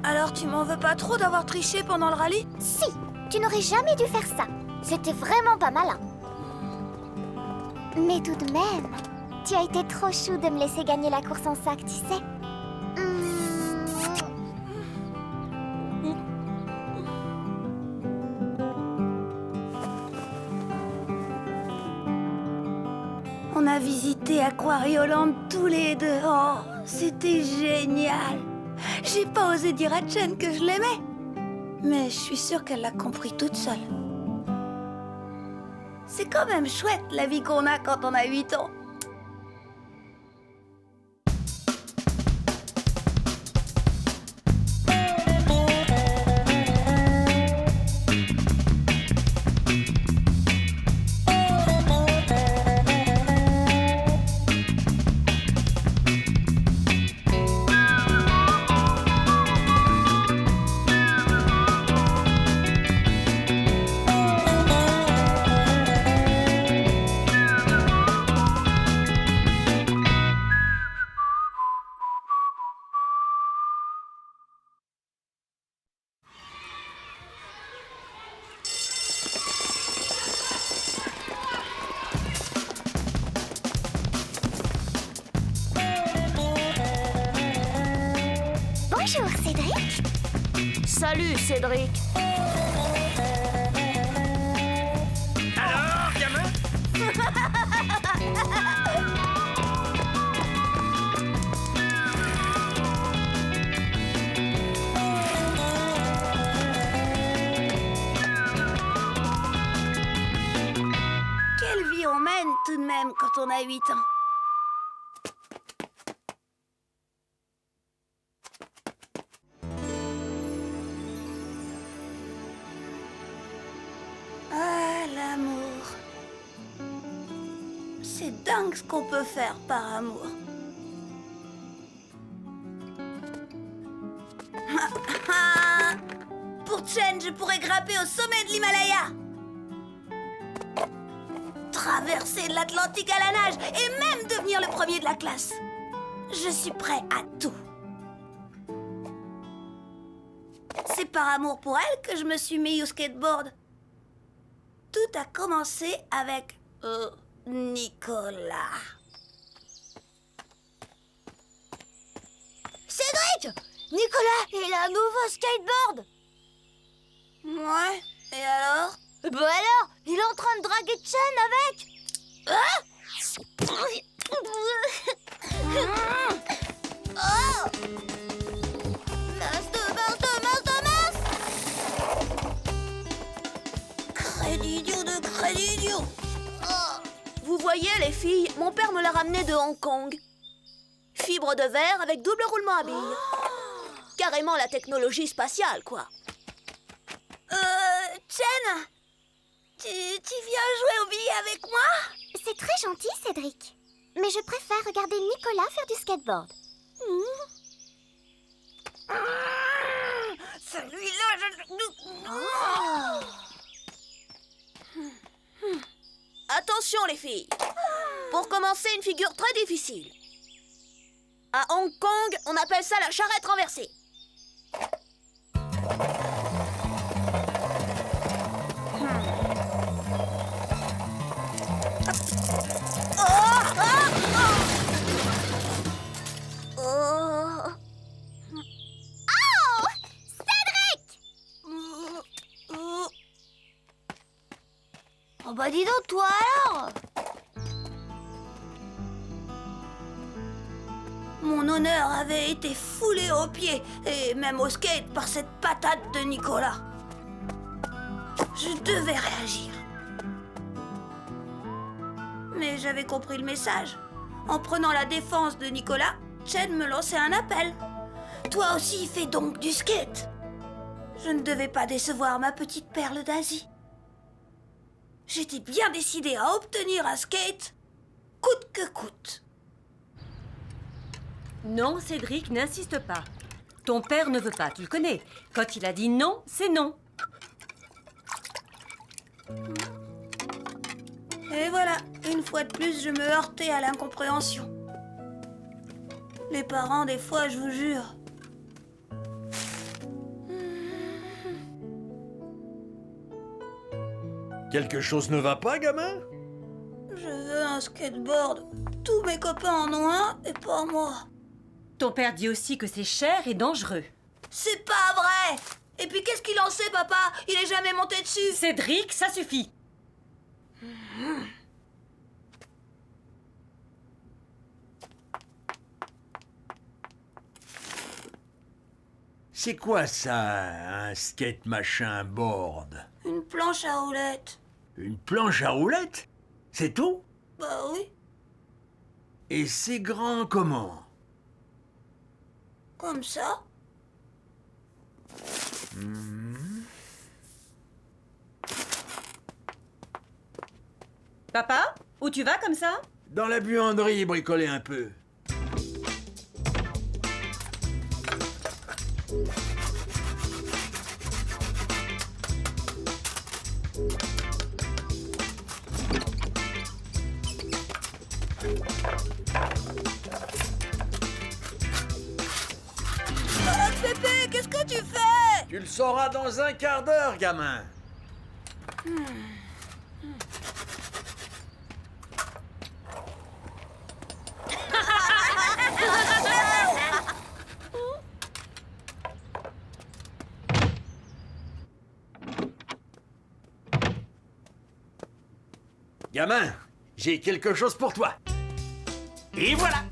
Alors tu m'en veux pas trop d'avoir triché pendant le rallye? Si, tu n'aurais jamais dû faire ça. C'était vraiment pas malin. Mais tout de même, tu as été trop chou de me laisser gagner la course en sac, tu sais. On a visité Aquarioland tous les deux. Oh, c'était génial. J'ai pas osé dire à Chen que je l'aimais. Mais je suis sûre qu'elle l'a compris toute seule. C'est quand même chouette la vie qu'on a quand on a 8 ans. Bonjour, Cédric. Salut, Cédric. Alors, gamin? Quelle vie on mène tout de même quand on a 8 ans. Ah, l'amour. C'est dingue ce qu'on peut faire par amour. Pour Chen, je pourrais grimper au sommet de l'Himalaya. Traverser l'Atlantique à la nage et même devenir le premier de la classe. Je suis prêt à tout. C'est par amour pour elle que je me suis mis au skateboard. Tout a commencé avec Nicolas. Cédric! Nicolas, il a un nouveau skateboard! Ouais, et alors? Bah alors, il est en train de draguer Chen avec! Hein? Oh! Mince de mince! Crédit idiot de crédit idiot. Vous voyez les filles, mon père me l'a ramené de Hong Kong. Fibre de verre avec double roulement à billes. Carrément la technologie spatiale, quoi. Chen, tu viens jouer aux billes avec moi? C'est très gentil, Cédric. Mais je préfère regarder Nicolas faire du skateboard. Celui-là, Attention les filles. Pour commencer, une figure très difficile. À Hong Kong, on appelle ça la charrette renversée. Oh bah dis donc, toi alors! Mon honneur avait été foulé aux pieds et même au skate par cette patate de Nicolas. Je devais réagir. Mais j'avais compris le message. En prenant la défense de Nicolas, Chen me lançait un appel. Toi aussi, fais donc du skate. Je ne devais pas décevoir ma petite perle d'Asie. J'étais bien décidée à obtenir un skate, coûte que coûte. Non, Cédric, n'insiste pas. Ton père ne veut pas, tu le connais. Quand il a dit non, c'est non. Et voilà, une fois de plus, je me heurtais à l'incompréhension. Les parents, des fois, je vous jure. Quelque chose ne va pas, gamin? Je veux un skateboard. Tous mes copains en ont un et pas moi. Ton père dit aussi que c'est cher et dangereux. C'est pas vrai! Et puis qu'est-ce qu'il en sait, papa? Il est jamais monté dessus. Cédric, ça suffit. C'est quoi ça, un skate machin board? Une planche à roulettes. Une planche à roulettes? C'est tout? Bah oui, Et c'est grand comment? comme ça. Papa, où tu vas comme ça? Dans la buanderie, bricoler un peu. Pépé, qu'est-ce que tu fais? Tu le sauras dans un quart d'heure, gamin. Gamin, j'ai quelque chose pour toi. Et voilà.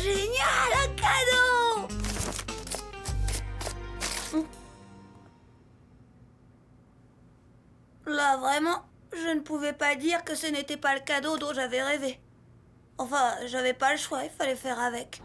Génial, un cadeau! Là, vraiment, je ne pouvais pas dire que ce n'était pas le cadeau dont j'avais rêvé. Enfin, j'avais pas le choix, il fallait faire avec.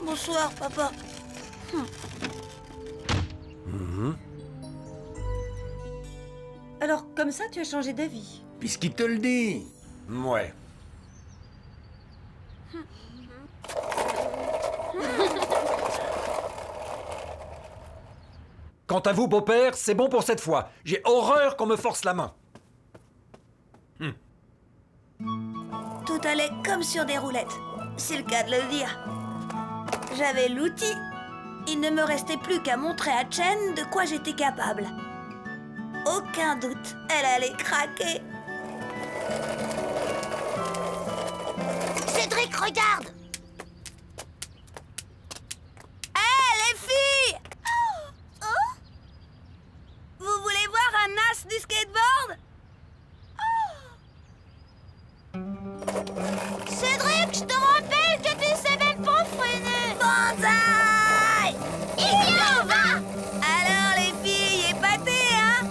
Bonsoir, papa. Alors, comme ça, tu as changé d'avis. Puisqu'il te le dit. Ouais. Quant à vous, beau-père, c'est bon pour cette fois. J'ai horreur qu'on me force la main. Tout allait comme sur des roulettes. C'est le cas de le dire. J'avais l'outil. Il ne me restait plus qu'à montrer à Chen de quoi j'étais capable. Aucun doute, elle allait craquer. Cédric, regarde! Hé, les filles! Vous voulez voir un as du skateboard? Cédric, je te rappelle que tu sais même pas freiner! Banzai! Idiot, va! Alors, les filles, épatées, hein?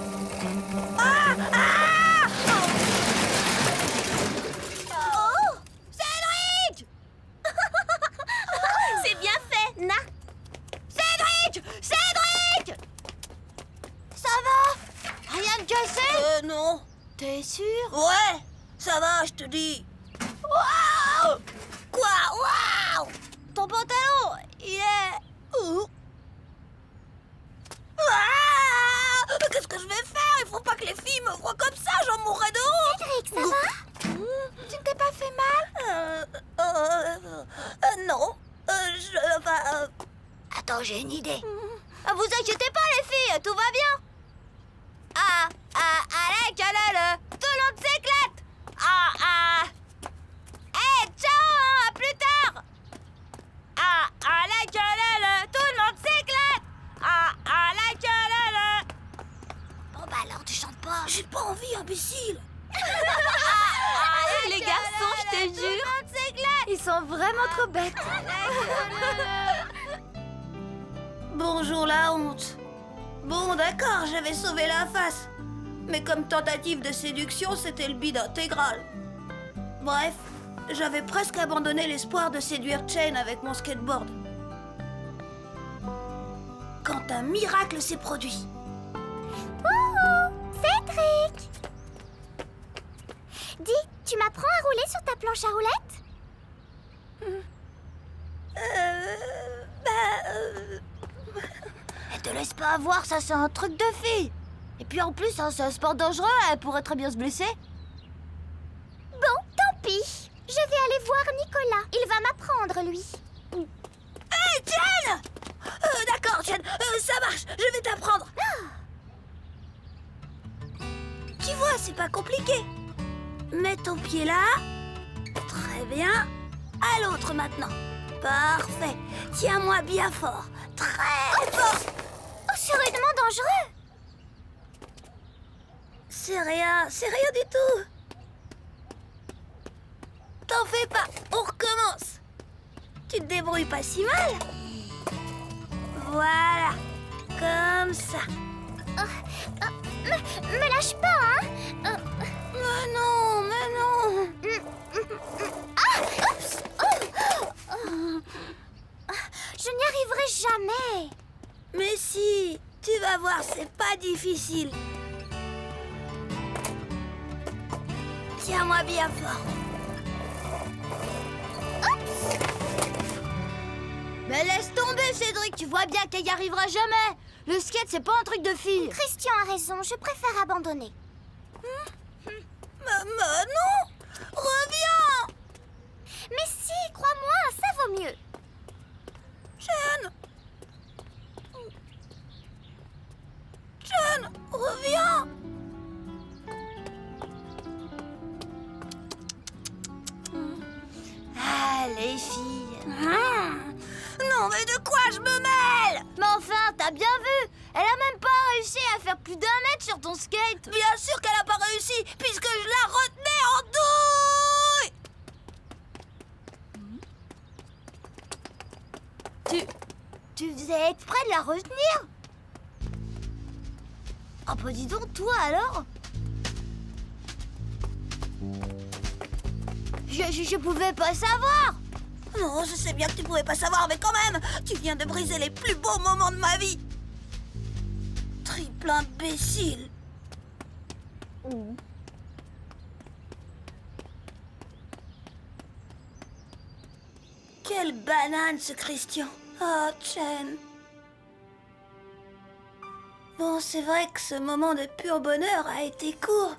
Ah! Ah! Oh! Cédric! C'est bien fait, Na! Cédric! Cédric! Ça va? Rien de cassé? Non. T'es sûr? Ouais, ça va, je te dis. Waouh! Quoi? Waouh! Ton pantalon, il est... Où? Ah! Qu'est-ce que je vais faire? Il faut pas que les filles me voient comme ça, j'en mourrais de honte. Cédric, ça va? Tu ne t'es pas fait mal? Non. Attends, j'ai une idée. Vous inquiétez pas, les filles, tout va bien. Allez, le tout le monde s'éclate. imbécile. Les garçons, je te jure, ils sont vraiment trop bêtes. Bonjour la honte. Bon, d'accord, j'avais sauvé la face. Mais comme tentative de séduction, c'était le bide intégral. Bref, j'avais presque abandonné l'espoir de séduire Chen avec mon skateboard. Quand un miracle s'est produit. Cédric! Dis, tu m'apprends à rouler sur ta planche à roulettes? Elle te laisse pas avoir, ça c'est un truc de fille. Et puis en plus, hein, c'est un sport dangereux, elle pourrait très bien se blesser. Bon, tant pis. Je vais aller voir Nicolas. Il va m'apprendre, lui. Hey, Jen! D'accord, Jen, ça marche, je vais t'apprendre. Tu vois, c'est pas compliqué. Mets ton pied là. Très bien. À l'autre maintenant. Parfait. Tiens-moi bien fort. Très fort. Oh, c'est rudement dangereux. C'est rien du tout. T'en fais pas, on recommence. Tu te débrouilles pas si mal. Voilà, comme ça. Me lâche pas, hein? Mais non. Ah! Oups! Je n'y arriverai jamais. Mais si, tu vas voir, c'est pas difficile. Tiens-moi bien fort. Mais laisse tomber, Cédric, tu vois bien qu'elle y arrivera jamais. Le skate, c'est pas un truc de fille. Christian a raison, je préfère abandonner. Maman, non! Reviens! Mais si, crois-moi, ça vaut mieux. Jen, reviens! Ah, les filles. Non, mais de quoi je me mêle? Mais enfin, t'as bien vu. Elle a même pas réussi à faire plus d'1 mètre sur ton skate. Bien sûr qu'elle a pas réussi, puisque je la retenais en douille! Tu faisais exprès de la retenir? Ah bah dis donc, toi alors? Je pouvais pas savoir. Non, je sais bien que tu pouvais pas savoir, mais quand même, tu viens de briser les plus beaux moments de ma vie. Triple imbécile. Quelle banane, ce Christian. Oh, Chen. Bon, c'est vrai que ce moment de pur bonheur a été court,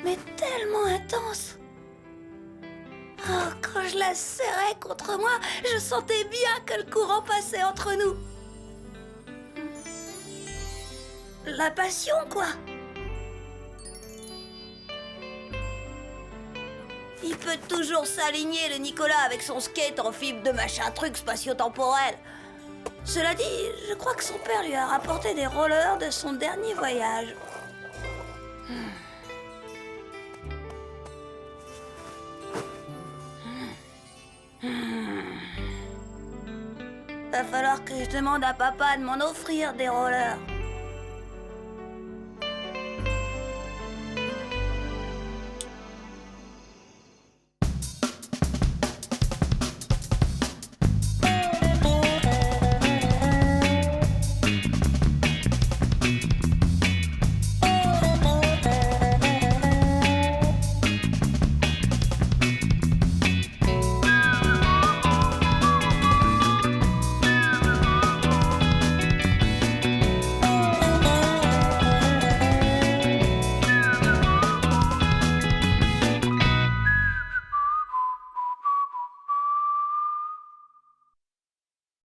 mais tellement intense. Oh, quand je la serrais contre moi, je sentais bien que le courant passait entre nous. La passion, quoi. Il peut toujours s'aligner, le Nicolas, avec son skate en fibre de machin truc spatio-temporel. Cela dit, je crois que son père lui a rapporté des rollers de son dernier voyage. Va falloir que je demande à papa de m'en offrir des rollers.